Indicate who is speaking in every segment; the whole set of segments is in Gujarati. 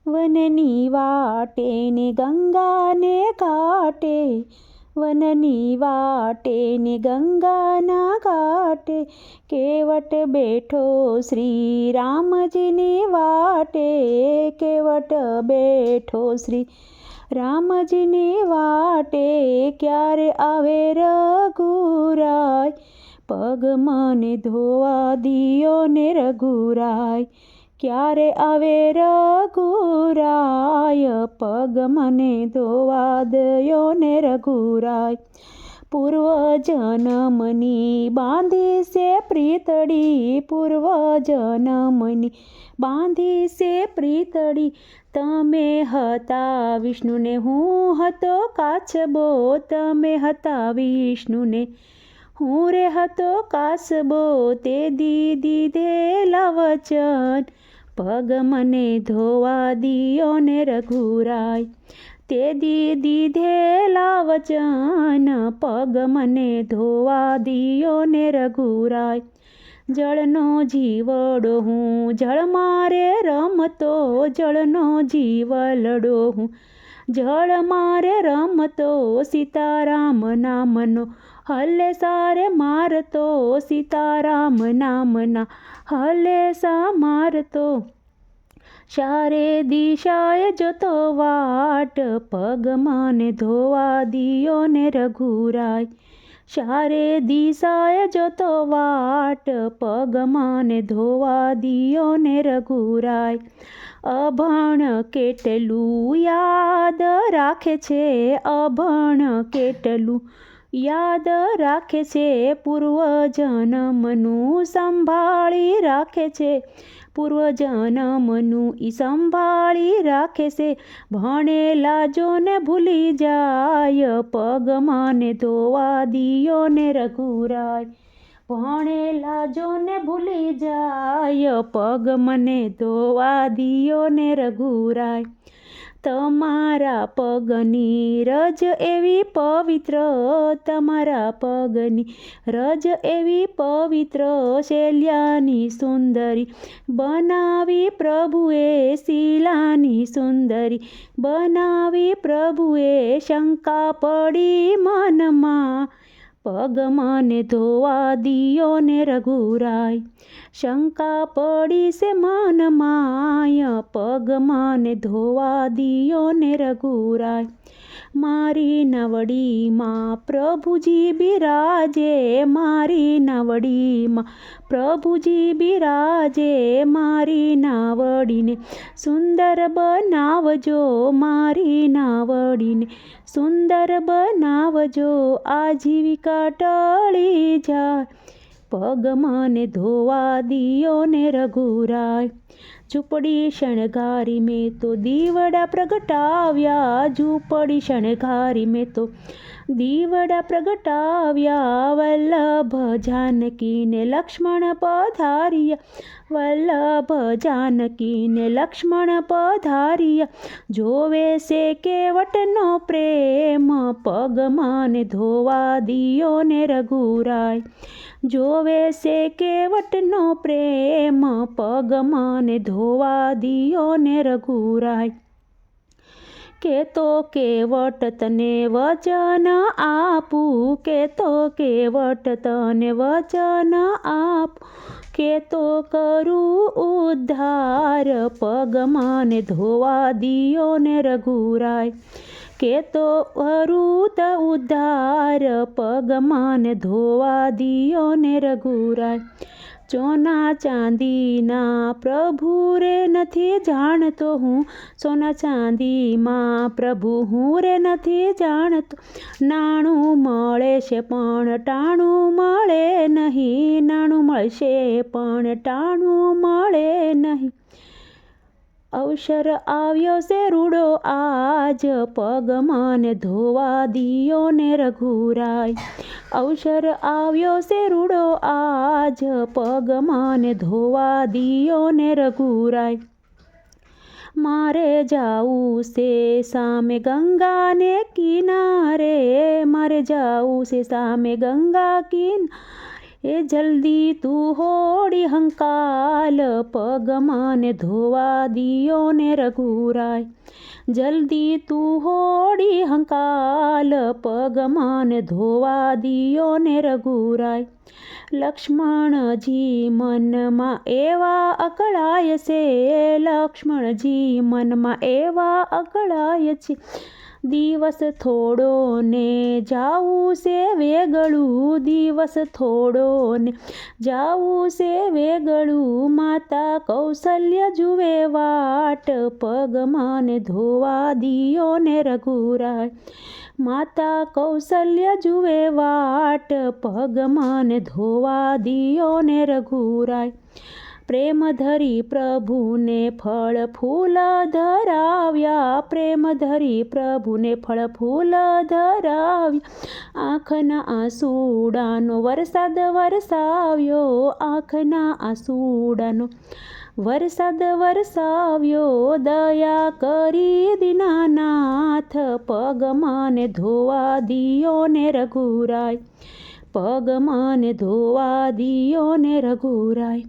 Speaker 1: વનની વાટે ને ગંગાને ઘાટે, વનની વાટે ને ગંગાના ઘાટે, કેવટ બેઠો શ્રી રામજીની વાટે, કેવટ બેઠો શ્રી રામજીની વાટે, ક્યારે આવે રઘુરાય, પગ મને ધોવા દિયો ને રઘુરાય, ક્યારે આવે રઘુરાય, પગ મને ધોવા દયો ને રઘુરાય, પૂર્વ જન્મની બાંધી છે પ્રીતડી, પૂર્વ જન્મની બાંધી છે પ્રીતડી, તમે હતા વિષ્ણુને હું હતો કાચબો, તમે હતા વિષ્ણુને હું રે હતો કાચબો, તે દીધેલા વચન, પગ મને ધોવા દિયો ને રઘુરાય, તે દીધેલા વચન, પગ મને ધોવા દિયો ને રઘુરાય, જળનો જીવડો હું જળ મારે રમતો, જળનો જીવલડો હું જળ મારે રમતો, સીતારામ નામનો હલે સારે મારતો, સીતારામ નામના હલે સા મારતો, ચારે દિશાએ જોતો વાટ, પગ મને ધોવા દિયો ને રઘુરાય, ચારે દિશાએ જોતો વાટ, પગ મને ધોવા દિયો ને રઘુરાય, અભણ કેટલું યાદ રાખે છે, અભણ કેટલું યાદ રાખે છે, પૂર્વ જન્મનું સંભાળી રાખે છે, પૂર્વ જન્મનું ઈ સંભાળી રાખે છે, ભણેલા જોને ભૂલી જાય, પગ મને ધોવા દિયો ને રઘુરાય, ભણેલા જોને ભૂલી જાય, પગ મને ધોવા દિયો ને રઘુરાય, તમારા પગની રજ એવી પવિત્ર, તમારા પગની રજ એવી પવિત્ર, શૈલ્યાની સુંદરી બનાવી પ્રભુએ, શીલાની સુંદરી બનાવી પ્રભુએ, શંકા પડી મનમાં, પગ મને ધોવા દિયો ને રઘુરાય, શંકા પડી છે મનમાં, પગ મને ધોવા દિયો ને રઘુરાય, મારી નવડીમાં પ્રભુજી બિરાજે, મારી નવડીમાં પ્રભુજી બિરાજે, મારી નાવડીને સુંદર બનાવજો, મારી નાવડીને સુંદર બનાવજો, આજીવિકા ટળી જાય, પગ મને ધોવા દિયો ને રઘુરાય, ઝૂંપડી શણગારી મેં તો દીવડા પ્રગટાવ્યા, ઝૂંપડી શણગારી મેં તો દીવડા પ્રગટાવ્યા, વલ્લભ જાનકીને લક્ષ્મણ પધાર્યા, વલ્લભ જાનકીને લક્ષ્મણ પધાર્યા, જોવે છે કેવટનો પ્રેમ, પગ મને ધોવા દિયો ને રઘુરાય, જોવે છે કેવટનો પ્રેમ, પગ મને ધોવા દિયો ને રઘુરાય, કેતો કેવટ તને વચન આપું, કેતો કેવટ તને વચન આપું, કેતો કરું ઉદ્ધાર, પગ મને ધોવા દિયો ને રઘુરાય, કેતો કરું ઉદ્ધાર, પગ મને ધોવા દિયો ને રઘુરાય, સોના ચાંદીના પ્રભુ રે નથી જાણતો હું, સોના ચાંદીમાં પ્રભુ હું રે નથી જાણતો, નાણું મળે છે પણ ટાણું મળે નહીં, નાણું મળશે પણ ટાણું મળે નહીં, અવસર આવ્યો છે રૂડો આજ, પગ મને ધોવા દિયો ને રઘુરાય, અવસર આવ્યો છે રૂડો આજ, પગ મને ધોવા દિયો ને રઘુરાય, મારે જાવું છે સામે ગંગાને કિનારે, મારે જાવું છે સામે ગંગા કિનારે, એ જલ્દી તું હોડી હંકાલ પગ મને ધોવા દિયો ને રઘુરાય. જલ્દી તું હોડી હંકાલ પગ મને ધોવા દિયો ને રઘુરાય. લક્ષ્મણજી મનમાં એવા અકળાય છે, લક્ષ્મણજી મનમાં એવા અકળાય છે. દિવસ થોડો ને જાવું છે વેગળું, દિવસ થોડો ને જાવું છે વેગળું. માતા કૌશલ્ય જુએ વાટ પગ મને ધોવા દિયો ને રઘુરાય. માતા કૌશલ્ય જુએ વાટ પગ મને ધોવા દિયો ને રઘુરાય. પ્રેમ ધરી પ્રભુને ફળ ફૂલ ધરાવ્યા, પ્રેમ ધરી પ્રભુને ફળ ફૂલ ધરાવ્યા. આંખના આંસુડાનો વરસાદ વરસાવ્યો, આંખના આંસુડાનો વરસાદ વરસાવ્યો. દયા કરી દીનાનાથ પગ મને ધોવા દિયો ને રઘુરાય. પગ મને ધોવા દિયો ને રઘુરાય.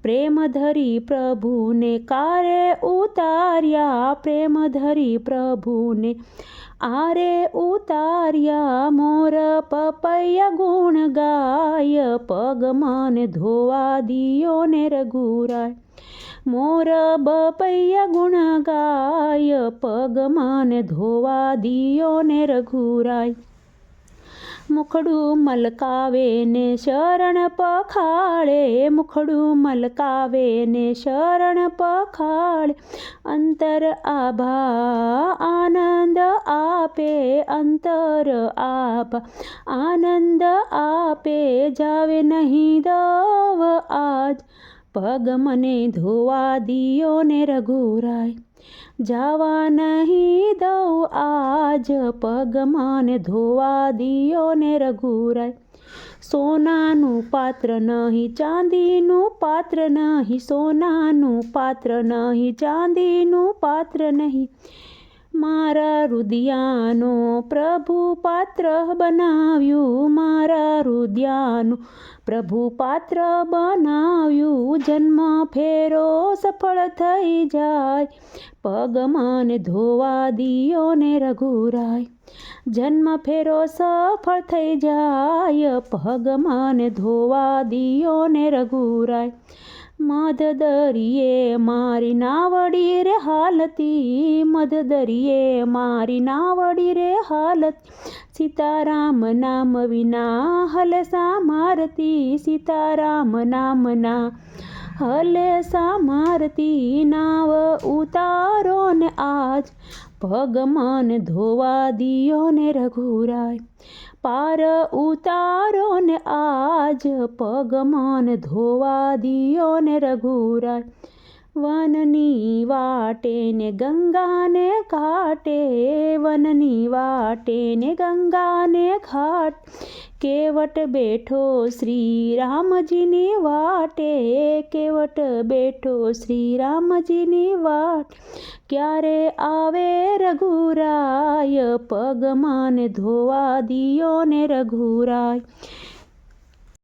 Speaker 1: પ્રેમ ધરી પ્રભુને કારે ઉતાર્યા, પ્રેમ ધરી પ્રભુને આરે ઉતાર્યા. મોર પપૈયા ગુણ ગાય પગ મને ધોવા દિયો ને રઘુરાય. મોર બપૈયા ગુણ ગાય પગ મને ધોવા દિયો ને રઘુરાય. મુખડું મલકાવે ને શરણ પખાળે, મુખડું મલકાવે ને શરણ પખાળે. અંતર આભા આનંદ આપે, અંતર આભા આનંદ આપે. જાવે નહીં દવ આજ પગ મને ધોવા દિયો ને રઘુરાય. જાવા નહીં દઉં આજ પગ મને ધોવા દિયો ને રઘુરાય. સોનાનું પાત્ર નહીં, ચાંદીનું પાત્ર નહીં, સોનાનું પાત્ર નહીં, ચાંદીનું પાત્ર નહીં. મારા રુદિયાનો પ્રભુ પાત્ર બનાવ્યું, મારા રુદિયાનું પ્રભુ પાત્ર બનાવ્યું. જન્મ ફેરો સફળ થઈ જાય પગ મને ધોવા દિયો ને રઘુરાય. જન્મ ફેરો સફળ થઈ જાય પગ મને ધોવા દિયો ને રઘુરાય. મધ દરિયે મારી નાવડી રે હાલતી, મધ દરિયે મારી નાવડી રે હાલતી. સીતારામ નામ વિના હલે સામારતી, સીતારામ નામ ના હલે સામારતી. નાવ ઉતારો ને આજ પગ મને ધોવા દિયો ને રઘુરાય. પાર ઉતારો ને આજ પગ મને ધોવા દિયો ને રઘુરાય. વનની વાટે ને ગંગાને ઘાટે, વનની વાટે ને ગંગાને ઘાટ. કેવટ બેઠો શ્રી રામજીની વાટે, કેવટ બેઠો શ્રી રામજીની વાટ. ક્યારે આવે રઘુરાય પગ મને ધોવા દિયો ને રઘુરાય.